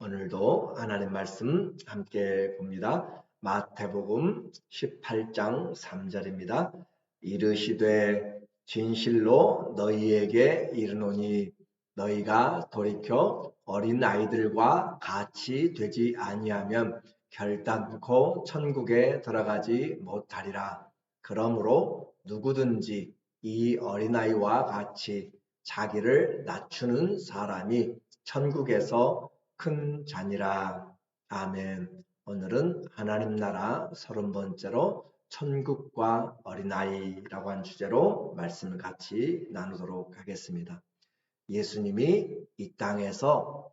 오늘도 하나님 말씀 함께 봅니다. 마태복음 18장 3절입니다. 이르시되 진실로 너희에게 이르노니 너희가 돌이켜 어린 아이들과 같이 되지 아니하면 결단코 천국에 들어가지 못하리라. 그러므로 누구든지 이 어린아이와 같이 자기를 낮추는 사람이 천국에서 큰 자니라. 아멘. 오늘은 하나님 나라 30번째로 천국과 어린아이라고 한 주제로 말씀을 같이 나누도록 하겠습니다. 예수님이 이 땅에서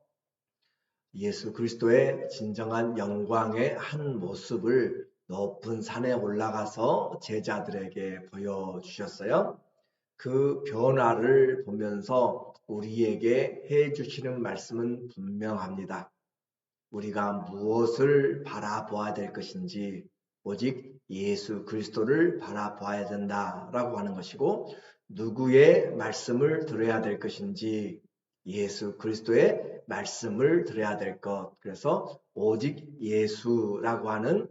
예수 그리스도의 진정한 영광의 한 모습을 높은 산에 올라가서 제자들에게 보여주셨어요. 그 변화를 보면서 우리에게 해주시는 말씀은 분명합니다. 우리가 무엇을 바라보아야 될 것인지 오직 예수 그리스도를 바라보아야 된다라고 하는 것이고, 누구의 말씀을 들어야 될 것인지 예수 그리스도의 말씀을 들어야 될 것. 그래서 오직 예수라고 하는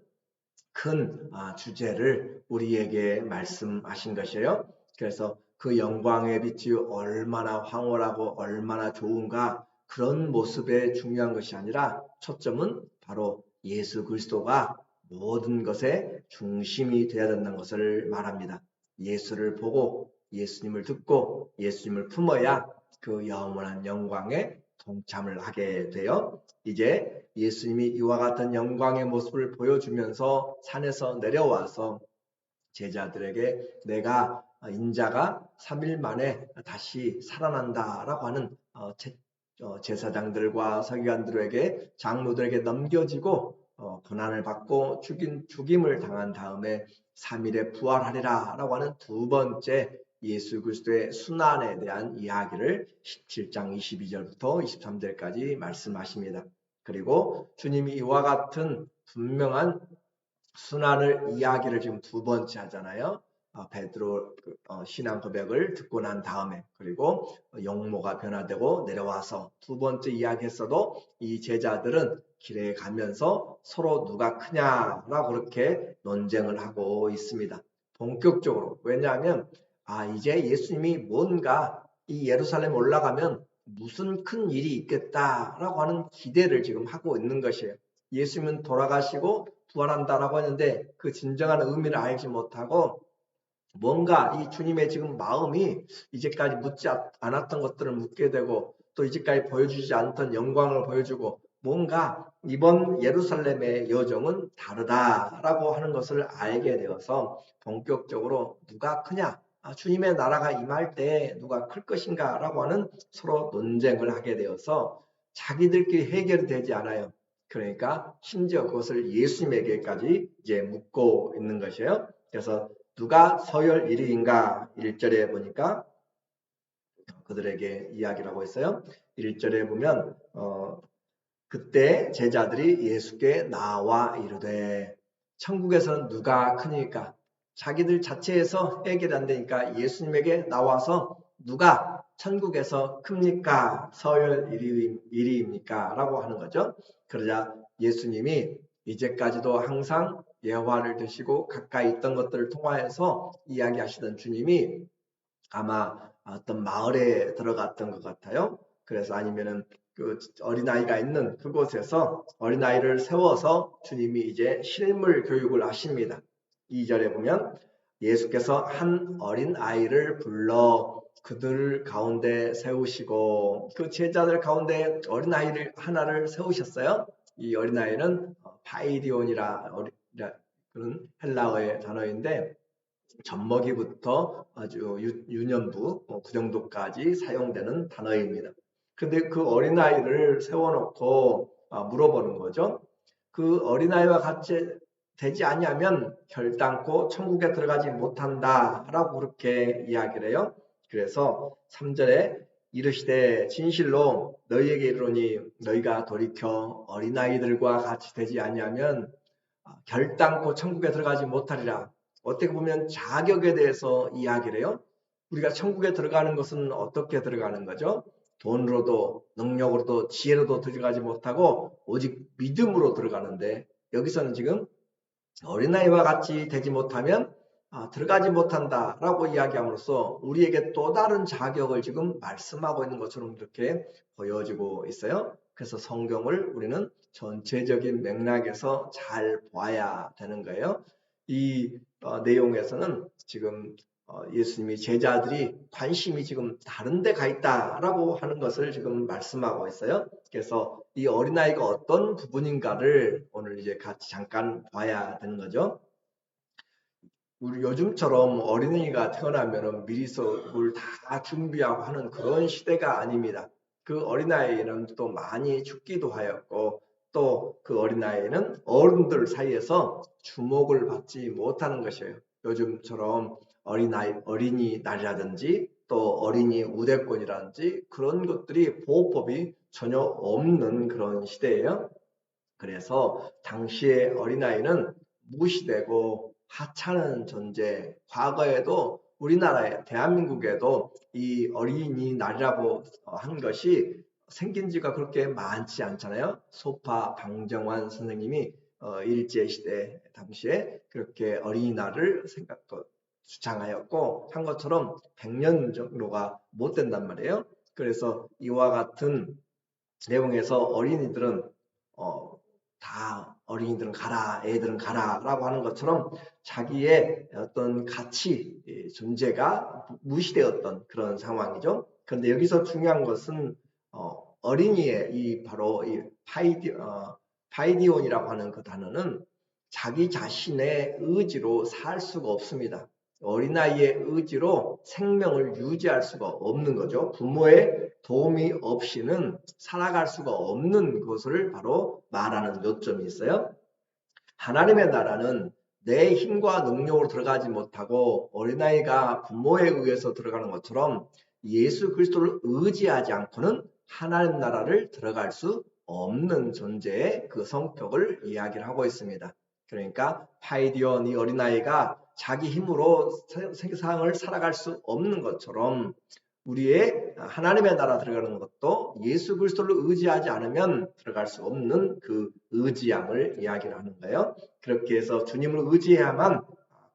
큰 주제를 우리에게 말씀하신 것이에요. 그래서 그 영광의 빛이 얼마나 황홀하고 얼마나 좋은가, 그런 모습에 중요한 것이 아니라 초점은 바로 예수 그리스도가 모든 것의 중심이 되어야 된다는 것을 말합니다. 예수를 보고 예수님을 듣고 예수님을 품어야 그 영원한 영광에 동참을 하게 되어, 이제 예수님이 이와 같은 영광의 모습을 보여주면서 산에서 내려와서 제자들에게 내가 인자가 3일 만에 다시 살아난다라고 하는 제사장들과 서기관들에게 장로들에게 넘겨지고 고난을 받고 죽임을 당한 다음에 3일에 부활하리라 라고 하는 두 번째 예수 그리스도의 순환에 대한 이야기를 17장 22절부터 23절까지 말씀하십니다. 그리고 주님이 이와 같은 분명한 순환을 이야기를 지금 두 번째 하잖아요. 베드로 신앙 고백을 듣고 난 다음에, 그리고 용모가 변화되고 내려와서 두 번째 이야기했어도 이 제자들은 길에 가면서 서로 누가 크냐라고 그렇게 논쟁을 하고 있습니다. 본격적으로. 왜냐하면 이제 예수님이 뭔가 이 예루살렘 올라가면 무슨 큰 일이 있겠다라고 하는 기대를 지금 하고 있는 것이에요. 예수님은 돌아가시고 부활한다라고 했는데 그 진정한 의미를 알지 못하고 뭔가 이 주님의 지금 마음이 이제까지 묻지 않았던 것들을 묻게 되고, 또 이제까지 보여주지 않던 영광을 보여주고, 뭔가 이번 예루살렘의 여정은 다르다라고 하는 것을 알게 되어서 본격적으로 누가 크냐, 주님의 나라가 임할 때 누가 클 것인가 라고 하는 서로 논쟁을 하게 되어서 자기들끼리 해결이 되지 않아요. 그러니까 심지어 그것을 예수님에게까지 이제 묻고 있는 것이에요. 그래서 누가 서열 1위인가 1절에 보니까 그들에게 이야기를 하고 있어요. 1절에 보면 그때 제자들이 예수께 나와 이르되, 천국에서는 누가 크니까 자기들 자체에서 해결이 안 되니까 예수님에게 나와서 누가 천국에서 큽니까? 서열 1위입니까? 라고 하는 거죠. 그러자 예수님이 이제까지도 항상 예화를 드시고 가까이 있던 것들을 통하여서 이야기하시던 주님이 아마 어떤 마을에 들어갔던 것 같아요. 그래서 아니면은 그 어린아이가 있는 그곳에서 어린아이를 세워서 주님이 이제 실물 교육을 하십니다. 2절에 보면 예수께서 한 어린아이를 불러 그들 가운데 세우시고, 그 제자들 가운데 어린아이를 하나를 세우셨어요. 이 어린아이는 파이디온이라 그런 헬라어의 단어인데 젖먹이부터 아주 유년부 그 정도까지 사용되는 단어입니다. 근데 그 어린아이를 세워놓고 물어보는 거죠. 그 어린아이와 같이 되지 아니하면 결단코 천국에 들어가지 못한다라고 그렇게 이야기를 해요. 그래서 3절에 이르시되 진실로 너희에게 이르노니 너희가 돌이켜 어린아이들과 같이 되지 아니하면 결단코 천국에 들어가지 못하리라. 어떻게 보면 자격에 대해서 이야기를 해요. 우리가 천국에 들어가는 것은 어떻게 들어가는 거죠? 돈으로도 능력으로도 지혜로도 들어가지 못하고 오직 믿음으로 들어가는데 여기서는 지금 어린아이와 같이 되지 못하면 들어가지 못한다라고 이야기함으로써 우리에게 또 다른 자격을 지금 말씀하고 있는 것처럼 이렇게 보여지고 있어요. 그래서 성경을 우리는 전체적인 맥락에서 잘 봐야 되는 거예요. 이 내용에서는 지금 예수님이 제자들이 관심이 지금 다른 데 가 있다라고 하는 것을 지금 말씀하고 있어요. 그래서 이 어린아이가 어떤 부분인가를 오늘 이제 같이 잠깐 봐야 되는 거죠. 우리 요즘처럼 어린이가 태어나면 미리 수업을 다 준비하고 하는 그런 시대가 아닙니다. 그 어린아이는 또 많이 죽기도 하였고 또 그 어린아이는 어른들 사이에서 주목을 받지 못하는 것이에요. 요즘처럼 어린이날이라든지 또 어린이 우대권이라든지 그런 것들이 보호법이 전혀 없는 그런 시대예요. 그래서 당시의 어린아이는 무시되고 하찮은 존재, 과거에도 우리나라에 대한민국에도 이 어린이날이라고 한 것이 생긴 지가 그렇게 많지 않잖아요. 소파 방정환 선생님이 일제시대 당시에 그렇게 어린이날을 주장하였고 한 것처럼 100년 정도가 못 된단 말이에요. 그래서 이와 같은 내용에서 어린이들은 다 어린이들은 가라, 애들은 가라 라고 하는 것처럼 자기의 어떤 가치, 존재가 무시되었던 그런 상황이죠. 그런데 여기서 중요한 것은 어린이의 바로 이 파이디온이라고 하는 그 단어는 자기 자신의 의지로 살 수가 없습니다. 어린아이의 의지로 생명을 유지할 수가 없는 거죠. 부모의 도움이 없이는 살아갈 수가 없는 것을 바로 말하는 요점이 있어요. 하나님의 나라는 내 힘과 능력으로 들어가지 못하고 어린아이가 부모에 의해서 들어가는 것처럼 예수 그리스도를 의지하지 않고는 하나님 나라를 들어갈 수 없는 존재의 그 성격을 이야기를 하고 있습니다. 그러니까 파이디온 이 어린아이가 자기 힘으로 세상을 살아갈 수 없는 것처럼 우리의 하나님의 나라 들어가는 것도 예수 그리스도를 의지하지 않으면 들어갈 수 없는 그 의지함을 이야기를 하는 거예요. 그렇게 해서 주님을 의지해야만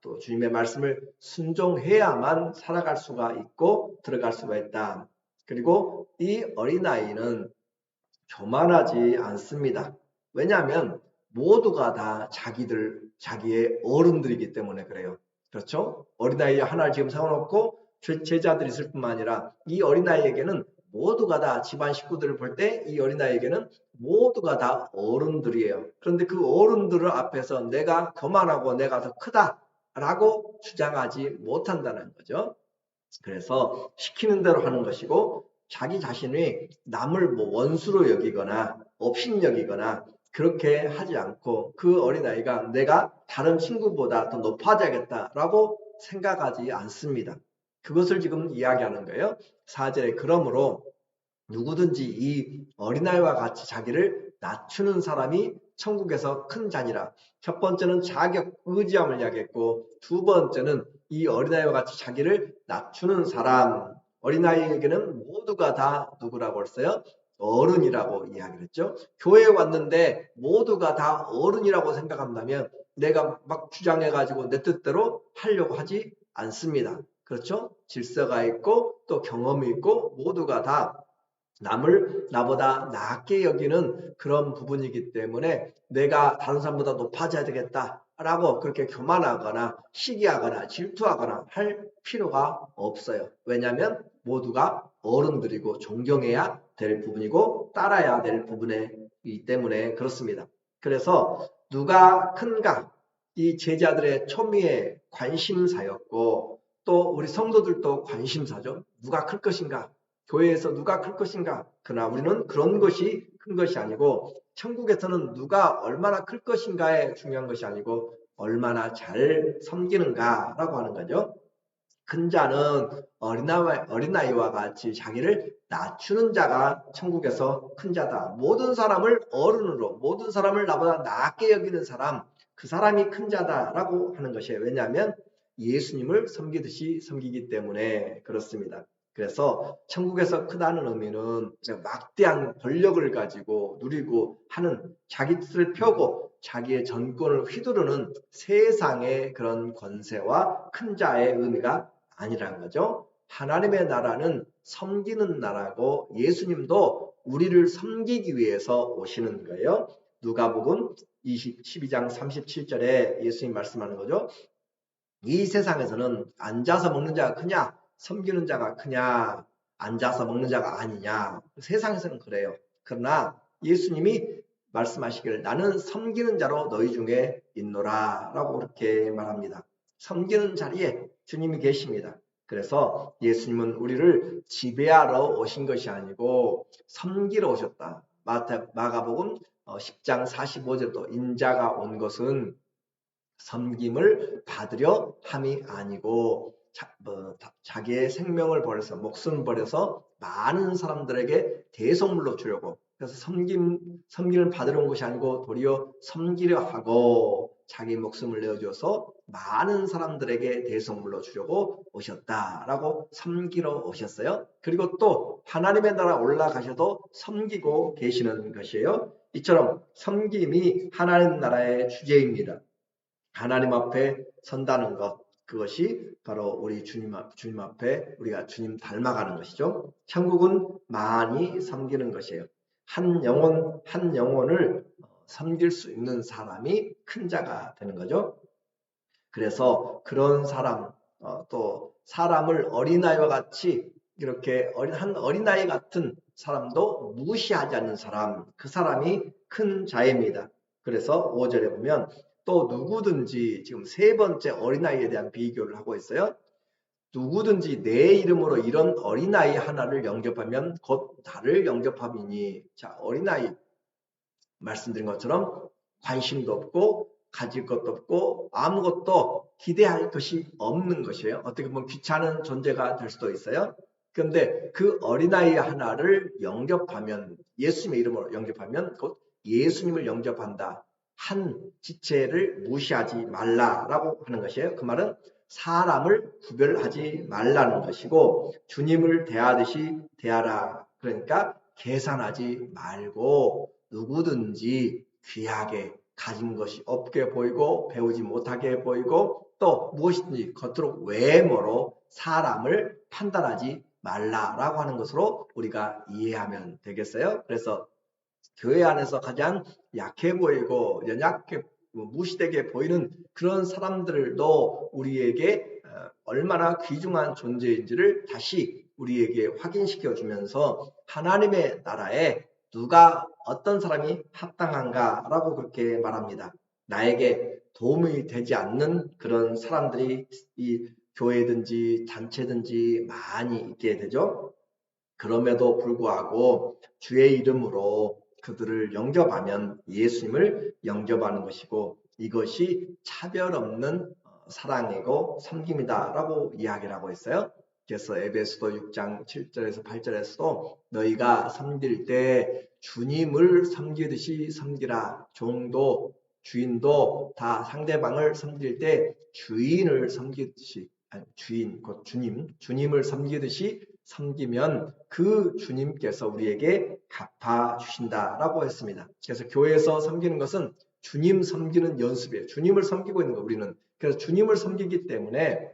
또 주님의 말씀을 순종해야만 살아갈 수가 있고 들어갈 수가 있다. 그리고 이 어린아이는 교만하지 않습니다. 왜냐하면 모두가 다 자기의 어른들이기 때문에 그래요. 그렇죠? 어린아이 하나를 지금 세워놓고 제자들이 있을 뿐만 아니라 이 어린아이에게는 모두가 다 집안 식구들을 볼 때 이 어린아이에게는 모두가 다 어른들이에요. 그런데 그 어른들을 앞에서 내가 교만하고 내가 더 크다라고 주장하지 못한다는 거죠. 그래서 시키는 대로 하는 것이고 자기 자신이 남을 원수로 여기거나 업신여기거나 그렇게 하지 않고 그 어린아이가 내가 다른 친구보다 더 높아져야겠다라고 생각하지 않습니다. 그것을 지금 이야기하는 거예요. 4절에 그러므로 누구든지 이 어린아이와 같이 자기를 낮추는 사람이 천국에서 큰 자니라. 첫 번째는 자격 의지함을 이야기했고 두 번째는 이 어린아이와 같이 자기를 낮추는 사람. 어린아이에게는 모두가 다 누구라고 했어요? 어른이라고 이야기를 했죠. 교회에 왔는데 모두가 다 어른이라고 생각한다면 내가 막 주장해가지고 내 뜻대로 하려고 하지 않습니다. 그렇죠? 질서가 있고 또 경험이 있고 모두가 다 남을 나보다 낮게 여기는 그런 부분이기 때문에 내가 다른 사람보다 높아져야 되겠다라고 그렇게 교만하거나 시기하거나 질투하거나 할 필요가 없어요. 왜냐하면 모두가 어른들이고 존경해야 될 부분이고 따라야 될 부분이기 때문에 그렇습니다. 그래서 누가 큰가? 이 제자들의 초미의 관심사였고 또 우리 성도들도 관심사죠. 누가 클 것인가? 교회에서 누가 클 것인가? 그러나 우리는 그런 것이 큰 것이 아니고 천국에서는 누가 얼마나 클 것인가에 중요한 것이 아니고 얼마나 잘 섬기는가라고 하는 거죠. 큰 자는 어린아이와 같이 자기를 낮추는 자가 천국에서 큰 자다. 모든 사람을 어른으로, 모든 사람을 나보다 낮게 여기는 사람, 그 사람이 큰 자다라고 하는 것이에요. 왜냐하면 예수님을 섬기듯이 섬기기 때문에 그렇습니다. 그래서 천국에서 크다는 의미는 막대한 권력을 가지고 누리고 하는 자기 뜻을 펴고 자기의 전권을 휘두르는 세상의 그런 권세와 큰 자의 의미가 아니라는 거죠. 하나님의 나라는 섬기는 나라고 예수님도 우리를 섬기기 위해서 오시는 거예요. 누가복음 12장 37절에 예수님 말씀하는 거죠. 이 세상에서는 앉아서 먹는 자가 크냐, 섬기는 자가 크냐, 앉아서 먹는 자가 아니냐. 세상에서는 그래요. 그러나 예수님이 말씀하시기를 나는 섬기는 자로 너희 중에 있노라 라고 그렇게 말합니다. 섬기는 자리에 주님이 계십니다. 그래서 예수님은 우리를 지배하러 오신 것이 아니고 섬기러 오셨다. 마가복음 10장 45절도 인자가 온 것은 섬김을 받으려 함이 아니고 자기의 생명을 버려서 목숨 버려서 많은 사람들에게 대속물로 주려고 그래서 섬김을 받으러 온 것이 아니고 도리어 섬기려 하고 자기 목숨을 내어줘서 많은 사람들에게 대속물로 주려고 오셨다라고 섬기러 오셨어요. 그리고 또 하나님의 나라 올라가셔도 섬기고 계시는 것이에요. 이처럼 섬김이 하나님 나라의 주제입니다. 하나님 앞에 선다는 것, 그것이 바로 우리 주님 앞에 우리가 주님 닮아가는 것이죠. 천국은 많이 섬기는 것이에요. 한 영혼을 섬길 수 있는 사람이 큰 자가 되는 거죠. 그래서 그런 사람, 또 사람을 어린아이와 같이 이렇게 한 어린아이 같은 사람도 무시하지 않는 사람, 그 사람이 큰 자입니다. 그래서 5절에 보면 또 누구든지 지금 세 번째 어린아이에 대한 비교를 하고 있어요. 누구든지 내 이름으로 이런 어린아이 하나를 영접하면 곧 나를 영접함이니. 자, 어린아이 말씀드린 것처럼 관심도 없고 가질 것도 없고 아무것도 기대할 것이 없는 것이에요. 어떻게 보면 귀찮은 존재가 될 수도 있어요. 그런데 그 어린아이 하나를 영접하면 예수님의 이름으로 영접하면 곧 예수님을 영접한다. 한 지체를 무시하지 말라라고 하는 것이에요. 그 말은 사람을 구별하지 말라는 것이고 주님을 대하듯이 대하라. 그러니까 계산하지 말고 누구든지 귀하게 가진 것이 없게 보이고 배우지 못하게 보이고 또 무엇이든지 겉으로 외모로 사람을 판단하지 말라라고 하는 것으로 우리가 이해하면 되겠어요. 그래서 교회 안에서 가장 약해 보이고 연약해 무시되게 보이는 그런 사람들도 우리에게 얼마나 귀중한 존재인지를 다시 우리에게 확인시켜 주면서 하나님의 나라에 누가 어떤 사람이 합당한가라고 그렇게 말합니다. 나에게 도움이 되지 않는 그런 사람들이 이 교회든지 단체든지 많이 있게 되죠. 그럼에도 불구하고 주의 이름으로 그들을 영접하면 예수님을 영접하는 것이고 이것이 차별 없는 사랑이고 섬김이다라고 이야기를 하고 있어요. 그래서 에베소서 6장 7절에서 8절에서도 너희가 섬길 때 주님을 섬기듯이 섬기라. 종도 주인도 다 상대방을 섬길 때 주인을 섬기듯이 주인 곧 주님을 섬기듯이 섬기면 그 주님께서 우리에게 갚아 주신다라고 했습니다. 그래서 교회에서 섬기는 것은 주님 섬기는 연습이에요. 주님을 섬기고 있는 거 우리는. 그래서 주님을 섬기기 때문에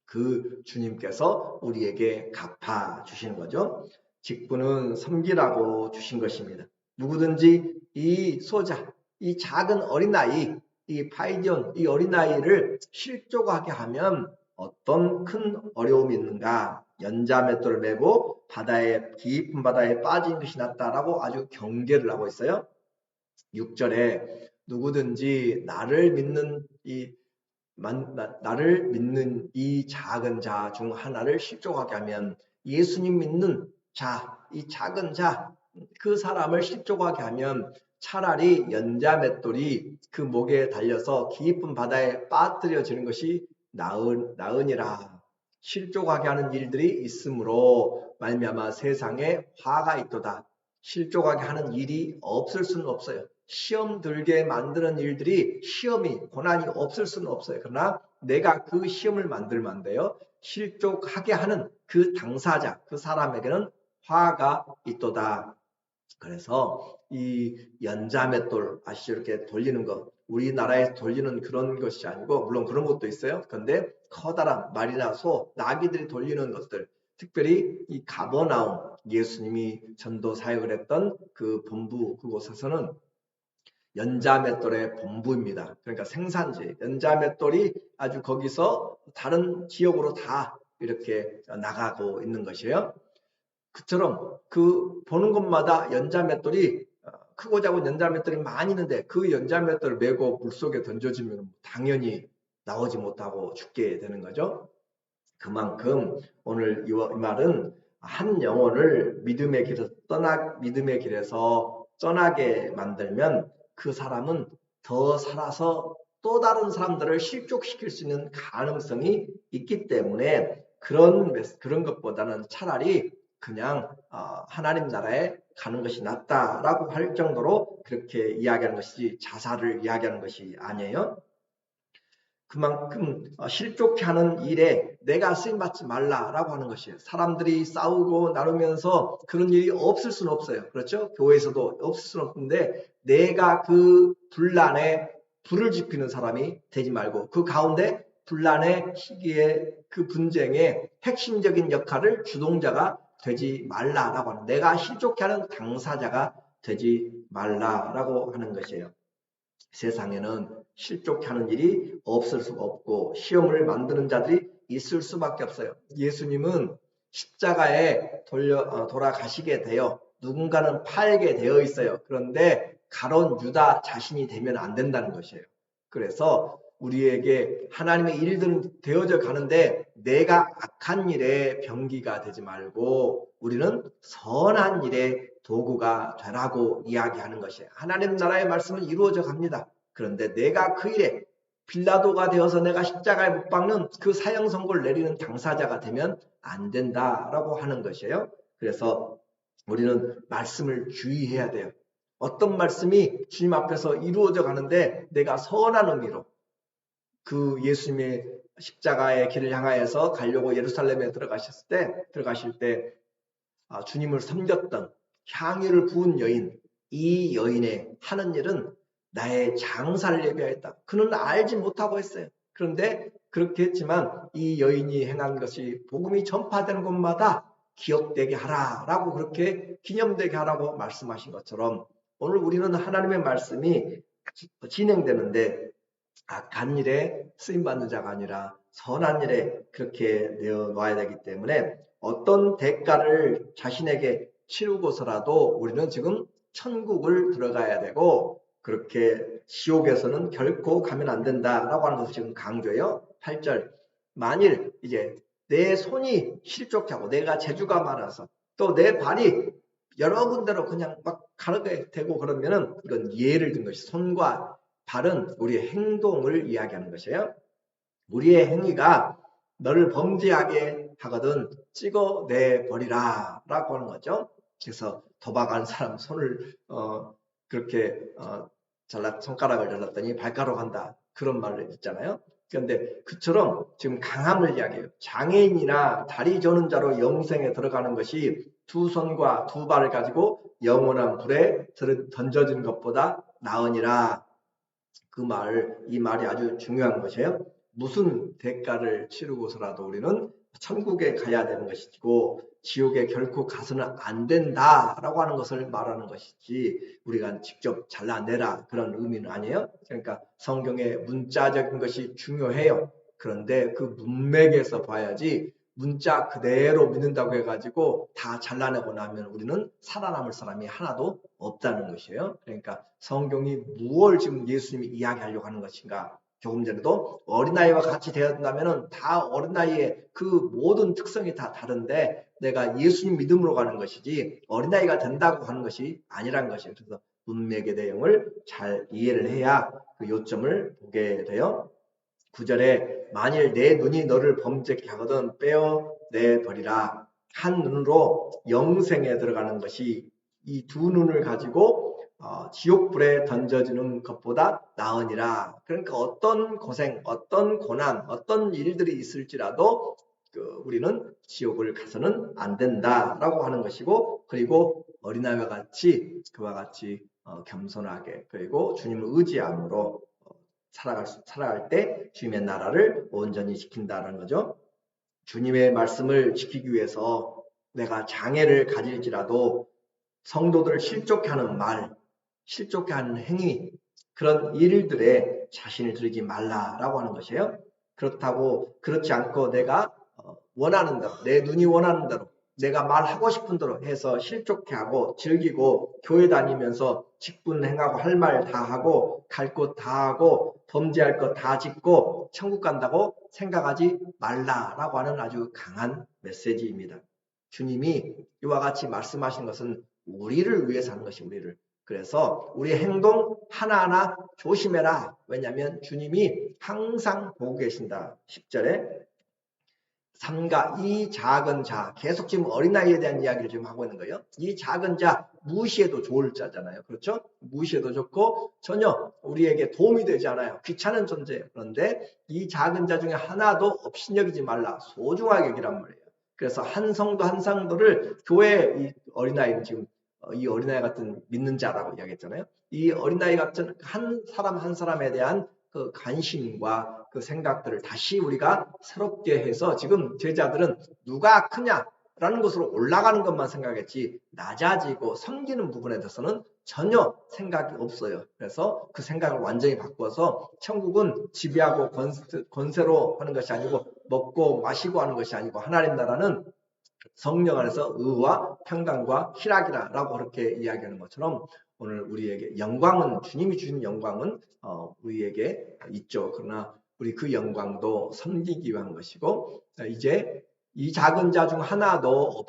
그 주님께서 우리에게 갚아 주시는 거죠. 직분은 섬기라고 주신 것입니다. 누구든지 이 소자, 이 작은 어린아이, 이 파이디온, 이 어린아이를 실족하게 하면 어떤 큰 어려움이 있는가? 연자맷돌을 메고 깊은 바다에 빠진 것이 낫다라고 아주 경계를 하고 있어요. 6절에 누구든지 나를 믿는 이 작은 자 중 하나를 실족하게 하면 예수님 믿는 자, 이 작은 자, 그 사람을 실족하게 하면 차라리 연자맷돌이 그 목에 달려서 깊은 바다에 빠뜨려지는 것이 나으니라. 실족하게 하는 일들이 있으므로 말미암아 세상에 화가 있도다. 실족하게 하는 일이 없을 수는 없어요. 시험 들게 만드는 일들이 고난이 없을 수는 없어요. 그러나 내가 그 시험을 만들면 안 돼요. 실족하게 하는 그 당사자, 그 사람에게는 화가 있도다. 그래서 이 연자맷돌 아시죠? 이렇게 돌리는 거, 우리나라에 돌리는 그런 것이 아니고, 물론 그런 것도 있어요. 그런데 커다란 말이나 소, 나귀들이 돌리는 것들, 특별히 이 가버나움, 예수님이 전도 사역을 했던 그 본부, 그곳에서는 연자맷돌의 본부입니다. 그러니까 생산지, 연자맷돌이 아주 거기서 다른 지역으로 다 이렇게 나가고 있는 것이에요. 그처럼 그 보는 곳마다 연자맷돌이 크고 작은 연자맷돌이 많이 있는데, 그 연자맷돌을 메고 물속에 던져지면 당연히 나오지 못하고 죽게 되는 거죠. 그만큼 오늘 이 말은 한 영혼을 믿음의 길에서 떠나게 만들면 그 사람은 더 살아서 또 다른 사람들을 실족시킬 수 있는 가능성이 있기 때문에, 그런 것보다는 차라리 그냥 하나님 나라에 가는 것이 낫다라고 할 정도로 그렇게 이야기하는 것이지, 자살을 이야기하는 것이 아니에요. 그만큼 실족해 하는 일에 내가 쓰임받지 말라라고 하는 것이에요. 사람들이 싸우고 나누면서 그런 일이 없을 수는 없어요. 그렇죠? 교회에서도 없을 수는 없는데, 내가 그 분란에 불을 지피는 사람이 되지 말고, 그 가운데 분란의 시기에 그 분쟁의 핵심적인 역할을 주동자가 되지 말라라고 하는, 내가 실족해 하는 당사자가 되지 말라라고 하는 것이에요. 세상에는 실족해 하는 일이 없을 수가 없고 시험을 만드는 자들이 있을 수밖에 없어요. 예수님은 십자가에 돌아가시게 되어 누군가는 팔게 되어 있어요. 그런데 가론 유다 자신이 되면 안 된다는 것이에요. 그래서 우리에게 하나님의 일들은 되어져 가는데, 내가 악한 일에 병기가 되지 말고 우리는 선한 일에 도구가 되라고 이야기하는 것이에요. 하나님 나라의 말씀은 이루어져 갑니다. 그런데 내가 그 일에 빌라도가 되어서 내가 십자가에 못 박는 그 사형 선고를 내리는 당사자가 되면 안 된다라고 하는 것이에요. 그래서 우리는 말씀을 주의해야 돼요. 어떤 말씀이 주님 앞에서 이루어져 가는데 내가 선한 의미로 그 예수님의 십자가의 길을 향하여서 가려고 예루살렘에 들어가실 때 주님을 섬겼던 향유를 부은 여인, 이 여인의 하는 일은 나의 장사를 예비하였다. 그는 알지 못하고 했어요. 그런데 그렇게 했지만 이 여인이 행한 것이 복음이 전파되는 곳마다 기억되게 하라라고, 그렇게 기념되게 하라고 말씀하신 것처럼, 오늘 우리는 하나님의 말씀이 진행되는데 악한 일에 쓰임받는 자가 아니라 선한 일에 그렇게 내어놓아야 되기 때문에, 어떤 대가를 자신에게 치르고서라도 우리는 지금 천국을 들어가야 되고, 그렇게 지옥에서는 결코 가면 안 된다라고 하는 것을 지금 강조해요. 8절, 만일 이제 내 손이 실족하고 내가 재주가 많아서 또 내 발이 여러 군데로 그냥 막 가르게 되고 그러면은, 이건 예를 든 것이, 손과 발은 우리의 행동을 이야기하는 것이에요. 우리의 행위가 너를 범죄하게 하거든 찍어내 버리라 라고 하는 거죠. 그래서 도박하는 사람 손을 그렇게 손가락을 잘랐더니 발가락 한다, 그런 말을 있잖아요. 그런데 그처럼 지금 강함을 이야기해요. 장애인이나 다리 저는 자로 영생에 들어가는 것이 두 손과 두 발을 가지고 영원한 불에 던져진 것보다 나으니라. 이 말이 아주 중요한 것이에요. 무슨 대가를 치르고서라도 우리는 천국에 가야 되는 것이고 지옥에 결코 가서는 안 된다라고 하는 것을 말하는 것이지, 우리가 직접 잘라내라 그런 의미는 아니에요. 그러니까 성경의 문자적인 것이 중요해요. 그런데 그 문맥에서 봐야지, 문자 그대로 믿는다고 해가지고 다 잘라내고 나면 우리는 살아남을 사람이 하나도 없다는 것이에요. 그러니까 성경이 무엇을 지금 예수님이 이야기하려고 하는 것인가. 조금 전에도 어린아이와 같이 되었다면 다 어린아이의 그 모든 특성이 다 다른데, 내가 예수님 믿음으로 가는 것이지 어린아이가 된다고 하는 것이 아니란 것이에요. 그래서 문맥의 내용을 잘 이해를 해야 그 요점을 보게 돼요. 9절에 만일 내 눈이 너를 범죄케 하거든 빼어내 버리라. 한 눈으로 영생에 들어가는 것이 이 두 눈을 가지고 지옥불에 던져지는 것보다 나으니라. 그러니까 어떤 고생, 어떤 고난, 어떤 일들이 있을지라도 우리는 지옥을 가서는 안 된다라고 하는 것이고, 그리고 어린아이와 같이 그와 같이 겸손하게 그리고 주님을 의지함으로 살아갈 때 주님의 나라를 온전히 지킨다는 거죠. 주님의 말씀을 지키기 위해서 내가 장애를 가질지라도 성도들을 실족해 하는 말, 실족해 하는 행위, 그런 일들에 자신을 들이지 말라라고 하는 것이에요. 그렇지 않고 내가 원하는 대로, 내 눈이 원하는 대로, 내가 말하고 싶은 대로 해서 실족해 하고 즐기고 교회 다니면서 직분 행하고 할 말 다 하고 갈 곳 다 하고 범죄할 것 다 짓고 천국 간다고 생각하지 말라라고 하는 아주 강한 메시지입니다. 주님이 이와 같이 말씀하신 것은 우리를 위해서 하는 것이 우리를. 그래서 우리의 행동 하나하나 조심해라. 왜냐하면 주님이 항상 보고 계신다. 10절에 삼가 이 작은 자, 계속 지금 어린아이에 대한 이야기를 지금 하고 있는 거예요. 이 작은 자, 무시해도 좋을 자잖아요. 그렇죠? 무시해도 좋고 전혀 우리에게 도움이 되지 않아요. 귀찮은 존재. 그런데 이 작은 자 중에 하나도 업신여기지 말라. 소중하게 여기란 말이에요. 그래서 한 성도 한 성도를 교회 이 어린아이는 지금 이 어린아이 같은 믿는 자라고 이야기했잖아요. 이 어린아이 같은 한 사람 한 사람에 대한 그 관심과 그 생각들을 다시 우리가 새롭게 해서 지금 제자들은 누가 크냐라는 것으로 올라가는 것만 생각했지 낮아지고 섬기는 부분에 대해서는 전혀 생각이 없어요. 그래서 그 생각을 완전히 바꿔서 천국은 지배하고 권세로 하는 것이 아니고 먹고 마시고 하는 것이 아니고 하나님 나라는 성령 안에서 의와 평강과 희락이라고 그렇게 이야기하는 것처럼 오늘 우리에게 영광은 주님이 주신 영광은 우리에게 있죠. 그러나 우리 그 영광도 섬기기 위한 것이고 이제 이 작은 자 중 하나도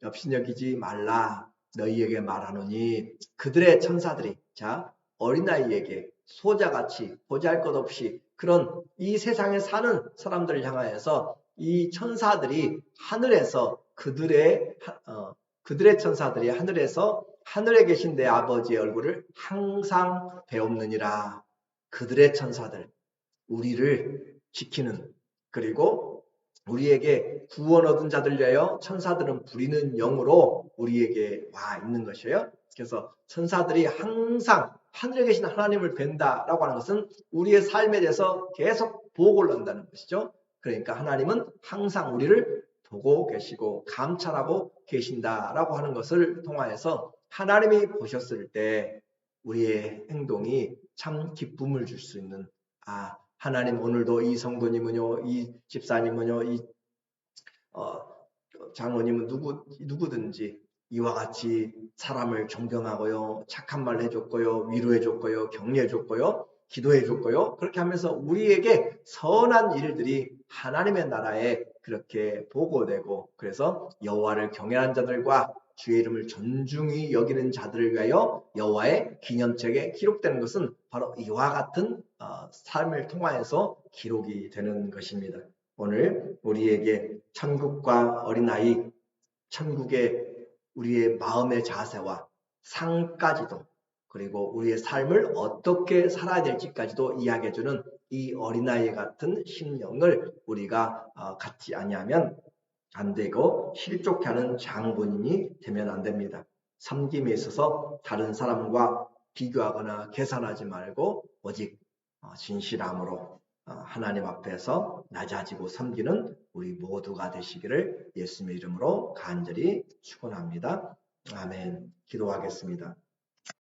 업신여기지 말라 너희에게 말하노니 그들의 천사들이 자 어린아이에게 소자같이 보잘것없이 그런 이 세상에 사는 사람들을 향하여서 이 천사들이 하늘에서 그들의 천사들이 하늘에서 하늘에 계신 내 아버지의 얼굴을 항상 배옵느니라. 그들의 천사들, 우리를 지키는 그리고 우리에게 구원 얻은 자들 위하여 천사들은 부리는 영으로 우리에게 와 있는 것이에요. 그래서 천사들이 항상 하늘에 계신 하나님을 뵌다라고 하는 것은 우리의 삶에 대해서 계속 보고를 한다는 것이죠. 그러니까 하나님은 항상 우리를 보고 계시고 감찰하고 계신다라고 하는 것을 통하여서 하나님이 보셨을 때 우리의 행동이 참 기쁨을 줄 수 있는 하나님 오늘도 이 성도님은요, 이 집사님은요, 이 장로님은 누구든지 이와 같이 사람을 존경하고요, 착한 말 해줬고요, 위로해줬고요, 격려해줬고요, 기도해줬고요. 그렇게 하면서 우리에게 선한 일들이 하나님의 나라에 그렇게 보고되고 그래서 여호와를 경외하는 자들과 주의 이름을 존중히 여기는 자들을 위하여 여호와의 기념책에 기록되는 것은 바로 이와 같은 삶을 통하여서 기록이 되는 것입니다. 오늘 우리에게 천국과 어린아이, 천국의 우리의 마음의 자세와 상까지도 그리고 우리의 삶을 어떻게 살아야 될지까지도 이야기해주는 이 어린아이 같은 심령을 우리가 갖지 아니하면 안 되고 실족하는 장본인이 되면 안 됩니다. 섬김에 있어서 다른 사람과 비교하거나 계산하지 말고 오직 진실함으로 하나님 앞에서 낮아지고 섬기는 우리 모두가 되시기를 예수님의 이름으로 간절히 축원합니다. 아멘. 기도하겠습니다.